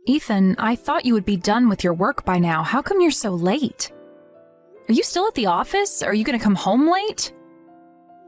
Ethan, I thought you would be done with your work by now. How come you're so late? Are you still at the office? Are you going to come home late?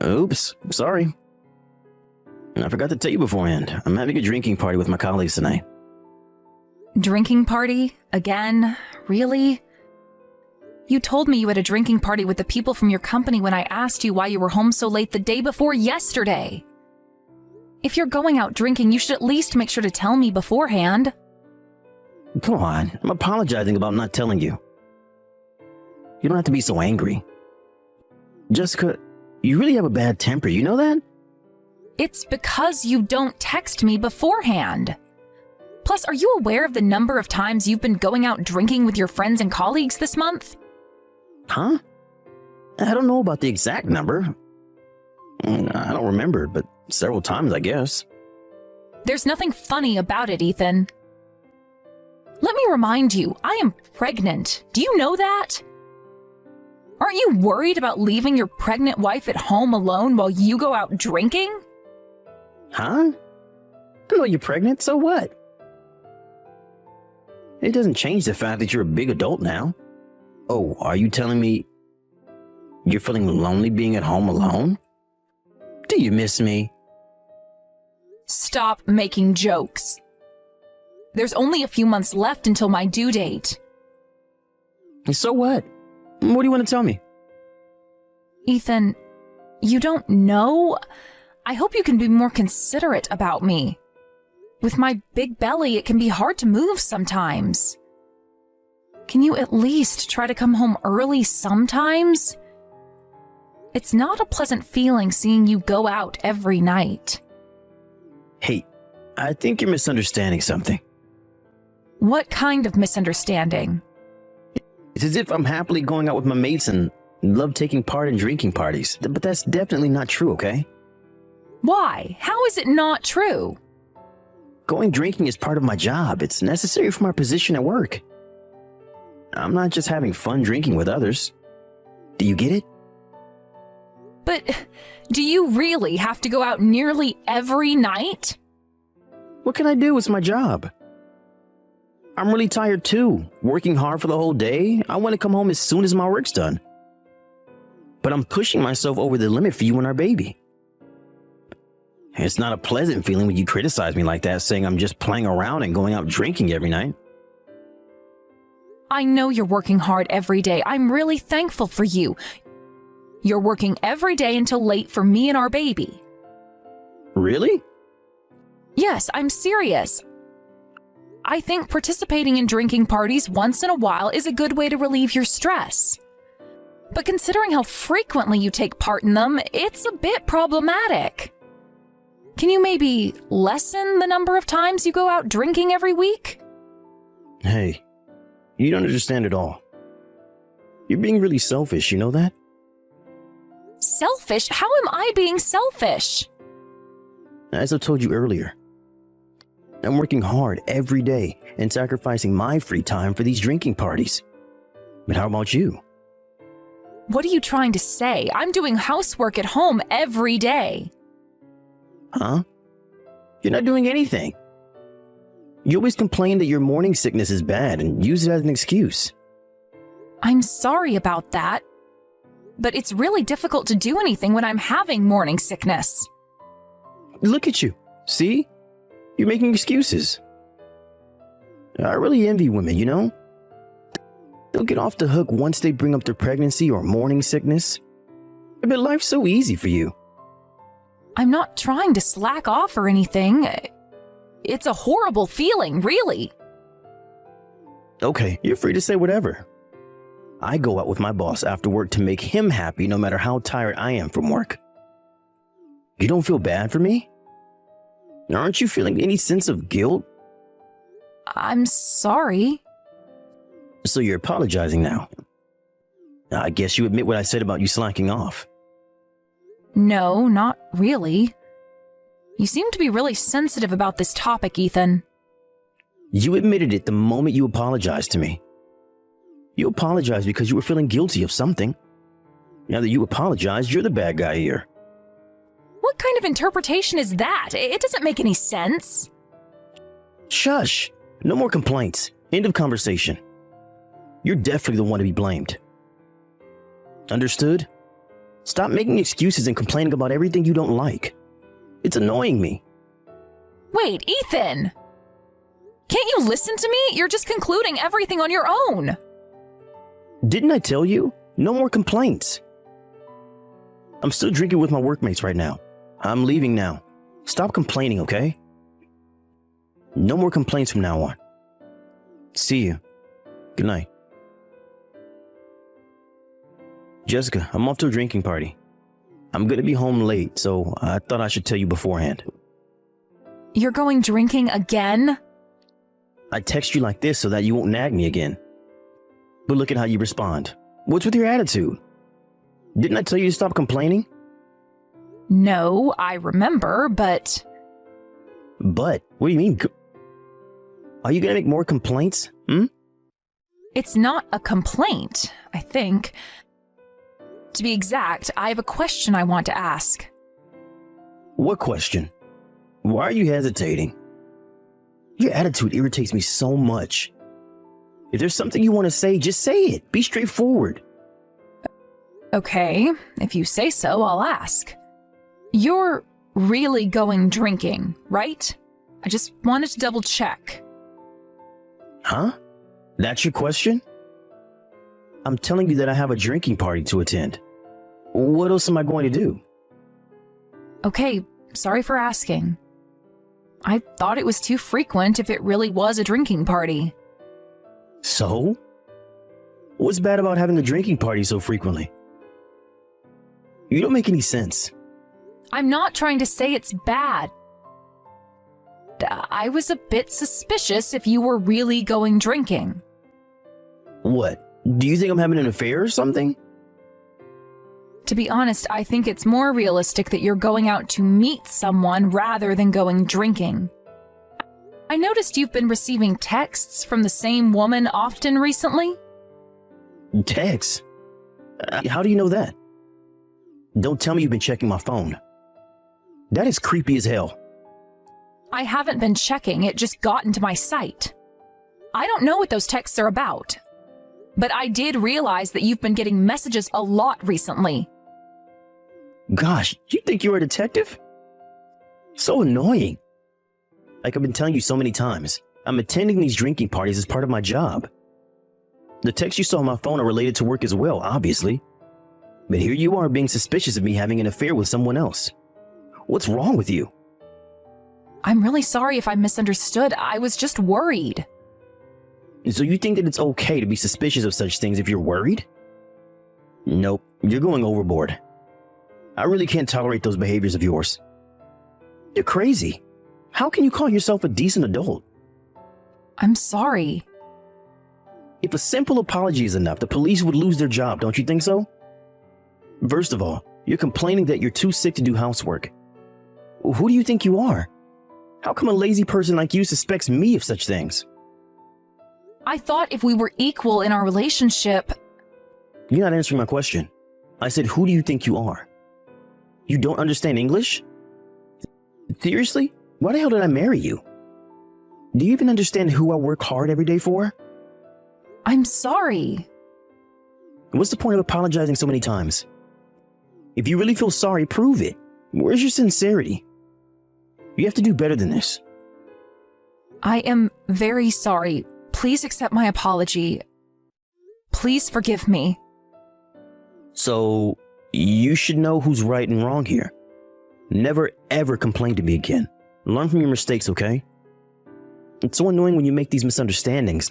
Oops, sorry. I forgot to tell you beforehand. I'm having a drinking party with my colleagues tonight. Drinking party? Again? Really? You told me you had a drinking party with the people from your company when I asked you why you were home so late the day before yesterday. If you're going out drinking, you should at least make sure to tell me beforehand. Come on, I'm apologizing about not telling you. You don't have to be so angry. Jessica, you really have a bad temper, you know that? It's because you don't text me beforehand. Plus, are you aware of the number of times you've been going out drinking with your friends and colleagues this month? Huh? I don't know about the exact number. I don't remember, but several times, I guess. There's nothing funny about it, Ethan. Let me remind you, I am pregnant. Do you know that? Aren't you worried about leaving your pregnant wife at home alone while you go out drinking? Huh? I know you're pregnant, so what? It doesn't change the fact that you're a big adult now. Oh, are you telling me you're feeling lonely being at home alone? Do you miss me? Stop making jokes. There's only a few months left until my due date. So what? What do you want to tell me? Ethan, you don't know? I hope you can be more considerate about me. With my big belly, it can be hard to move sometimes. Can you at least try to come home early sometimes? It's not a pleasant feeling seeing you go out every night. Hey, I think you're misunderstanding something. What kind of misunderstanding? It's as if I'm happily going out with my mates and love taking part in drinking parties. But that's definitely not true, okay? Why? How is it not true? Going drinking is part of my job. It's necessary for my position at work. I'm not just having fun drinking with others. Do you get it? But do you really have to go out nearly every night? What can I do? It's my job. I'm really tired too. Working hard for the whole day. I want to come home as soon as my work's done. But I'm pushing myself over the limit for you and our baby. It's not a pleasant feeling when you criticize me like that, saying I'm just playing around and going out drinking every night. I know you're working hard every day. I'm really thankful for you. You're working every day until late for me and our baby. Really? Yes, I'm serious. I think participating in drinking parties once in a while is a good way to relieve your stress. But considering how frequently you take part in them, it's a bit problematic. Can you maybe lessen the number of times you go out drinking every week? Hey, you don't understand at all. You're being really selfish, you know that? Selfish? How am I being selfish? As I told you earlier, I'm working hard every day and sacrificing my free time for these drinking parties. But how about you? What are you trying to say? I'm doing housework at home every day. Huh? You're not doing anything. You always complain that your morning sickness is bad and use it as an excuse. I'm sorry about that, but it's really difficult to do anything when I'm having morning sickness. Look at you. See? You're making excuses. I really envy women, you know? They'll get off the hook once they bring up their pregnancy or morning sickness. But life's so easy for you. I'm not trying to slack off or anything. It's a horrible feeling, really. Okay, you're free to say whatever. I go out with my boss after work to make him happy no matter how tired I am from work. You don't feel bad for me? Aren't you feeling any sense of guilt? I'm sorry. So you're apologizing now. I guess you admit what I said about you slacking off. No, not really. You seem to be really sensitive about this topic, Ethan. You admitted it the moment you apologized to me. You apologized because you were feeling guilty of something. Now that you apologized, you're the bad guy here. What kind of interpretation is that? It doesn't make any sense. Shush. No more complaints. End of conversation. You're definitely the one to be blamed. Understood? Stop making excuses and complaining about everything you don't like. It's annoying me. Wait, Ethan! Can't you listen to me? You're just concluding everything on your own. Didn't I tell you? No more complaints. I'm still drinking with my workmates right now. I'm leaving now. Stop complaining, okay? No more complaints from now on. See you. Good night. Jessica, I'm off to a drinking party. I'm gonna be home late, so I thought I should tell you beforehand. You're going drinking again? I text you like this so that you won't nag me again. But look at how you respond. What's with your attitude? Didn't I tell you to stop complaining? No, I remember, but... But? What do you mean? Are you gonna make more complaints? It's not a complaint, I think. To be exact, I have a question I want to ask. What question? Why are you hesitating? Your attitude irritates me so much. If there's something you want to say, just say it. Be straightforward. Okay, if you say so, I'll ask. You're really going drinking, right? I just wanted to double check. Huh? That's your question? I'm telling you that I have a drinking party to attend. What else am I going to do? Okay, sorry for asking. I thought it was too frequent if it really was a drinking party. So? What's bad about having a drinking party so frequently? You don't make any sense. I'm not trying to say it's bad. I was a bit suspicious if you were really going drinking. What? Do you think I'm having an affair or something? To be honest, I think it's more realistic that you're going out to meet someone rather than going drinking. I noticed you've been receiving texts from the same woman often recently. Texts? How do you know that? Don't tell me you've been checking my phone. That is creepy as hell. I haven't been checking, it just got into my sight. I don't know what those texts are about, but I did realize that you've been getting messages a lot recently. Gosh, you think you're a detective? So annoying. Like I've been telling you so many times, I'm attending these drinking parties as part of my job. The texts you saw on my phone are related to work as well, obviously. But here you are being suspicious of me having an affair with someone else. What's wrong with you? I'm really sorry if I misunderstood. I was just worried. So you think that it's okay to be suspicious of such things if you're worried? Nope, you're going overboard. I really can't tolerate those behaviors of yours. You're crazy. How can you call yourself a decent adult? I'm sorry. If a simple apology is enough, the police would lose their job, don't you think so? First of all, you're complaining that you're too sick to do housework. Who do you think you are? How come a lazy person like you suspects me of such things? I thought if we were equal in our relationship... You're not answering my question. I said, who do you think you are? You don't understand English? Seriously? Why the hell did I marry you? Do you even understand who I work hard every day for? I'm sorry. What's the point of apologizing so many times? If you really feel sorry, prove it. Where's your sincerity? You have to do better than this. I am very sorry. Please accept my apology. Please forgive me. So, you should know who's right and wrong here. Never ever complain to me again. Learn from your mistakes, okay? It's so annoying when you make these misunderstandings.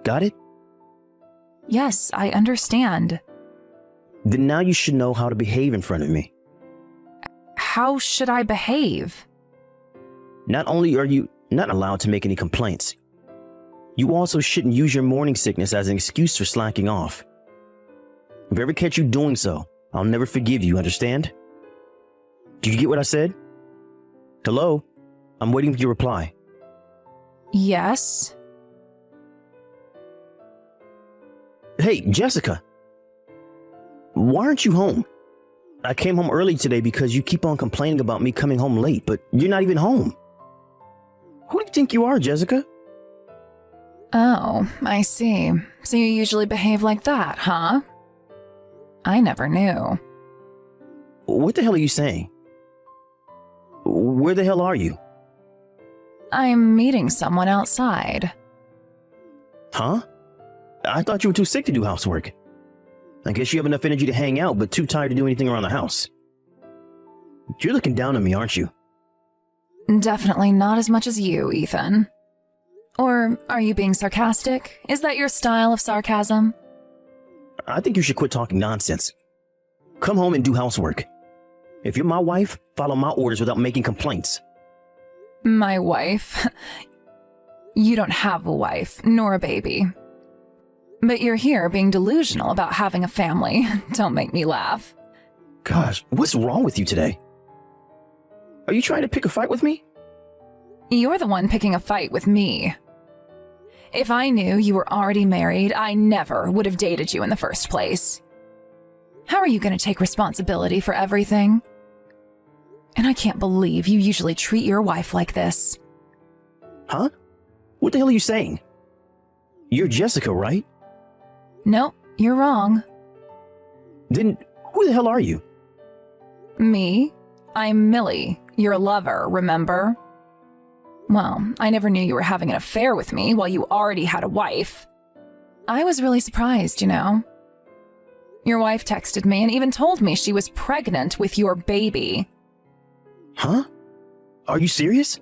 Got it? Yes, I understand. Then now you should know how to behave in front of me. How should I behave? Not only are you not allowed to make any complaints, you also shouldn't use your morning sickness as an excuse for slacking off. If I ever catch you doing so, I'll never forgive you, understand? Did you get what I said? Hello? I'm waiting for your reply. Yes. Hey, Jessica. Why aren't you home? I came home early today because you keep on complaining about me coming home late, but you're not even home. Who do you think you are, Jessica? Oh, I see. So you usually behave like that, huh? I never knew. What the hell are you saying? Where the hell are you? I'm meeting someone outside. Huh? I thought you were too sick to do housework. I guess you have enough energy to hang out, but too tired to do anything around the house. You're looking down on me, aren't you? Definitely not as much as you, Ethan. Or are you being sarcastic? Is that your style of sarcasm? I think you should quit talking nonsense. Come home and do housework. If you're my wife, follow my orders without making complaints. My wife? You don't have a wife, nor a baby. But you're here being delusional about having a family. Don't make me laugh. Gosh, what's wrong with you today? Are you trying to pick a fight with me? You're the one picking a fight with me. If I knew you were already married, I never would have dated you in the first place. How are you going to take responsibility for everything? And I can't believe you usually treat your wife like this. Huh? What the hell are you saying? You're Jessica, right? Nope, you're wrong. Then who the hell are you? Me? I'm Millie, your lover, remember? Well, I never knew you were having an affair with me while you already had a wife. I was really surprised, you know. Your wife texted me and even told me she was pregnant with your baby. Huh? Are you serious?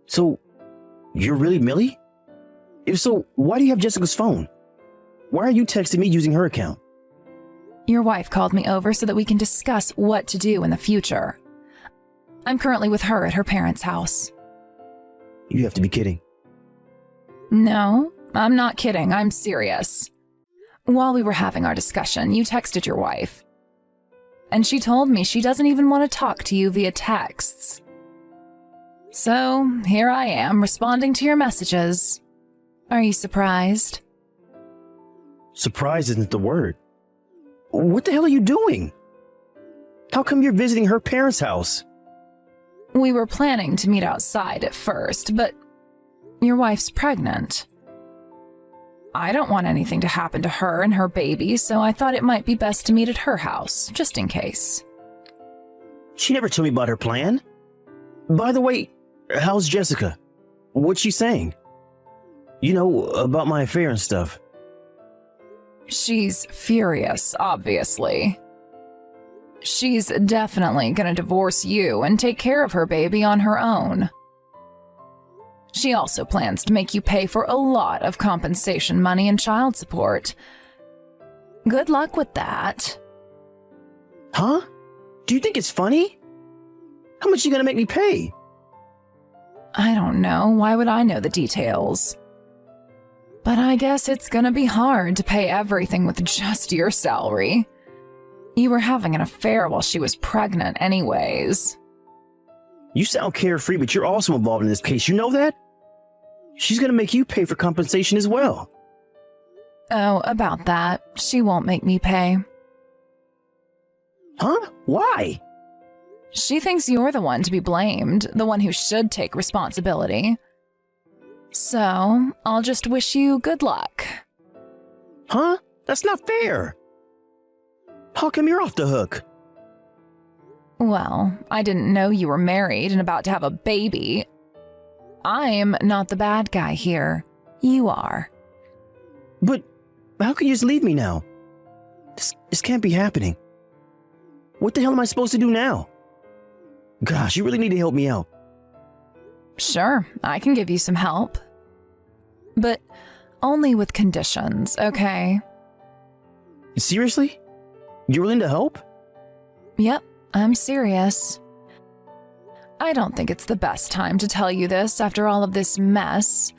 So, you're really Millie? If so, why do you have Jessica's phone? Why are you texting me using her account? Your wife called me over so that we can discuss what to do in the future. I'm currently with her at her parents' house. You have to be kidding. No, I'm not kidding. I'm serious. While we were having our discussion, you texted your wife. And she told me she doesn't even want to talk to you via texts. So, here I am, responding to your messages. Are you surprised? Surprise isn't the word. What the hell are you doing? How come you're visiting her parents' house? We were planning to meet outside at first, but your wife's pregnant. I don't want anything to happen to her and her baby, so I thought it might be best to meet at her house, just in case. She never told me about her plan. By the way, how's Jessica? What's she saying? You know, about my affair and stuff. She's furious, obviously. She's definitely gonna divorce you and take care of her baby on her own. She also plans to make you pay for a lot of compensation money and child support. Good luck with that. Huh? Do you think it's funny? How much are you gonna make me pay? I don't know. Why would I know the details? But I guess it's gonna be hard to pay everything with just your salary. You were having an affair while she was pregnant anyways. You sound carefree, but you're also involved in this case. You know that? She's gonna make you pay for compensation as well. Oh, about that. She won't make me pay. Huh? Why? She thinks you're the one to be blamed, the one who should take responsibility. So, I'll just wish you good luck. Huh? That's not fair. How come you're off the hook? Well, I didn't know you were married and about to have a baby. I'm not the bad guy here. You are. But how can you just leave me now? This can't be happening. What the hell am I supposed to do now? Gosh, you really need to help me out. Sure, I can give you some help. But only with conditions, okay? Seriously? You're willing to help? Yep, I'm serious. I don't think it's the best time to tell you this after all of this mess.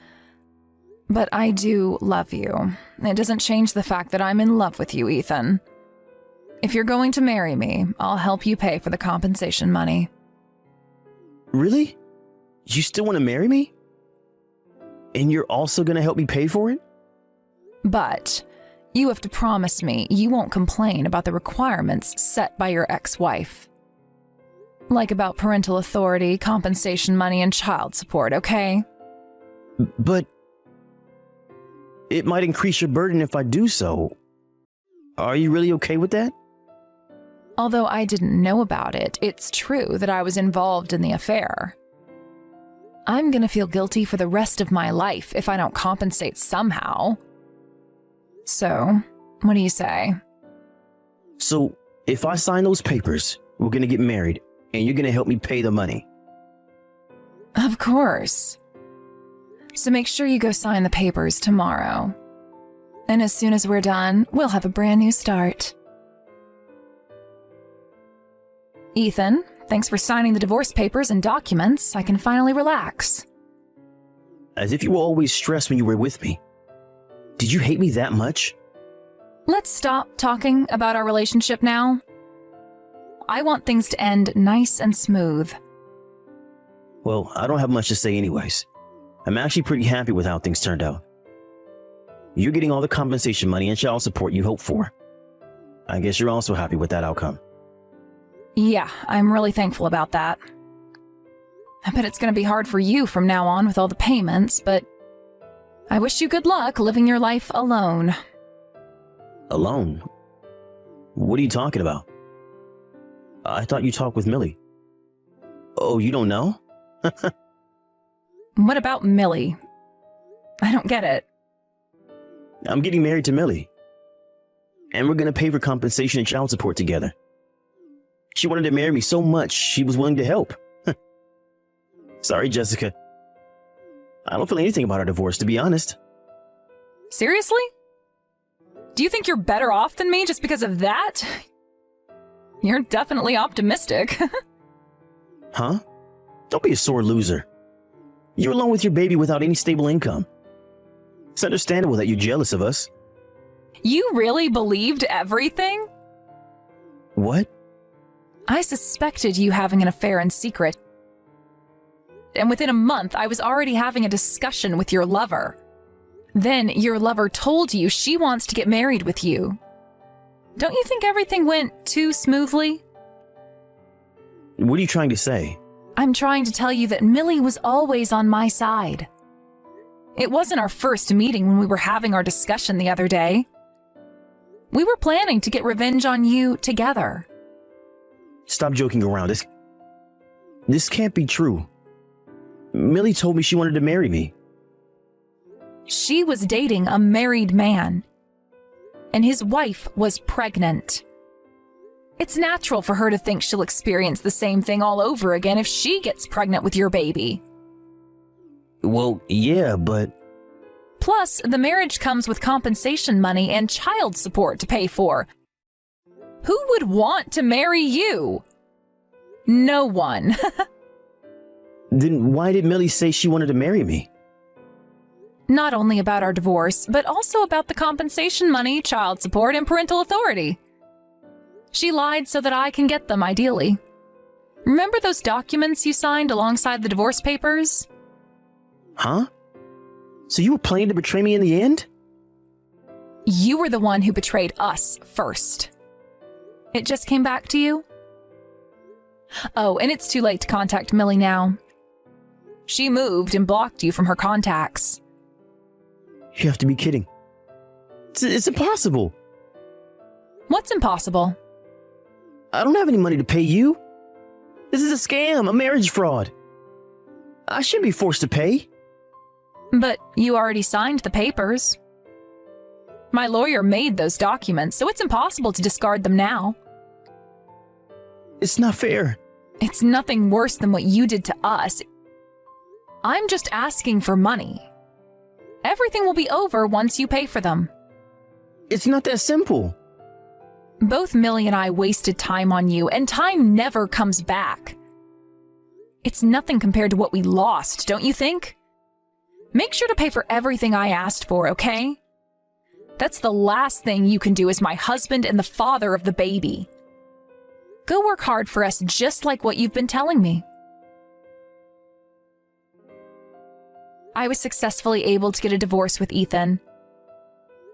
But I do love you. It doesn't change the fact that I'm in love with you, Ethan. If you're going to marry me, I'll help you pay for the compensation money. Really? You still want to marry me? And you're also going to help me pay for it? But you have to promise me you won't complain about the requirements set by your ex-wife. Like about parental authority, compensation money, and child support, okay? But It might increase your burden if I do so. Are you really okay with that? Although I didn't know about it, it's true that I was involved in the affair. I'm gonna feel guilty for the rest of my life if I don't compensate somehow. So, what do you say? So, if I sign those papers, we're gonna get married, and you're gonna help me pay the money. Of course. So make sure you go sign the papers tomorrow. And as soon as we're done, we'll have a brand new start. Ethan, thanks for signing the divorce papers and documents. I can finally relax. As if you were always stressed when you were with me. Did you hate me that much? Let's stop talking about our relationship now. I want things to end nice and smooth. Well, I don't have much to say anyways. I'm actually pretty happy with how things turned out. You're getting all the compensation money and child support you hoped for. I guess you're also happy with that outcome. Yeah, I'm really thankful about that. I bet it's going to be hard for you from now on with all the payments, but I wish you good luck living your life alone. Alone? What are you talking about? I thought you talked with Millie. Oh, you don't know? What about Millie? I don't get it. I'm getting married to Millie. And we're going to pay for compensation and child support together. She wanted to marry me so much, she was willing to help. Sorry, Jessica. I don't feel anything about our divorce, to be honest. Seriously? Do you think you're better off than me just because of that? You're definitely optimistic. Huh? Don't be a sore loser. You're alone with your baby without any stable income. It's understandable that you're jealous of us. You really believed everything? What? I suspected you having an affair in secret. And within a month, I was already having a discussion with your lover. Then your lover told you she wants to get married with you. Don't you think everything went too smoothly? What are you trying to say? I'm trying to tell you that Millie was always on my side. It wasn't our first meeting when we were having our discussion the other day. We were planning to get revenge on you together. Stop joking around. This can't be true. Millie told me she wanted to marry me. She was dating a married man, and his wife was pregnant. It's natural for her to think she'll experience the same thing all over again if she gets pregnant with your baby. Well, yeah, but... Plus, the marriage comes with compensation money and child support to pay for. Who would want to marry you? No one. Then why did Millie say she wanted to marry me? Not only about our divorce, but also about the compensation money, child support, and parental authority. She lied so that I can get them, ideally. Remember those documents you signed alongside the divorce papers? Huh? So you were planning to betray me in the end? You were the one who betrayed us first. It just came back to you? Oh, and it's too late to contact Millie now. She moved and blocked you from her contacts. You have to be kidding. It's impossible. What's impossible? I don't have any money to pay you. This is a scam, a marriage fraud. I shouldn't be forced to pay. But you already signed the papers. My lawyer made those documents, so it's impossible to discard them now. It's not fair. It's nothing worse than what you did to us. I'm just asking for money. Everything will be over once you pay for them. It's not that simple. Both Millie and I wasted time on you, and time never comes back. It's nothing compared to what we lost, don't you think? Make sure to pay for everything I asked for, okay? That's the last thing you can do as my husband and the father of the baby. Go work hard for us just like what you've been telling me. I was successfully able to get a divorce with Ethan.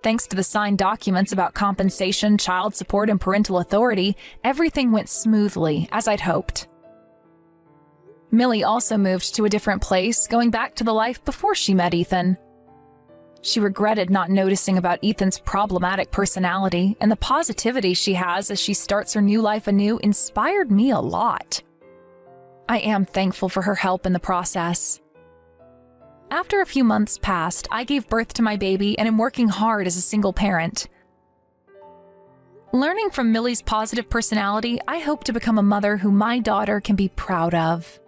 Thanks to the signed documents about compensation, child support, and parental authority, everything went smoothly, as I'd hoped. Millie also moved to a different place, going back to the life before she met Ethan. She regretted not noticing about Ethan's problematic personality, and the positivity she has as she starts her new life anew inspired me a lot. I am thankful for her help in the process. After a few months passed, I gave birth to my baby and am working hard as a single parent. Learning from Millie's positive personality, I hope to become a mother who my daughter can be proud of.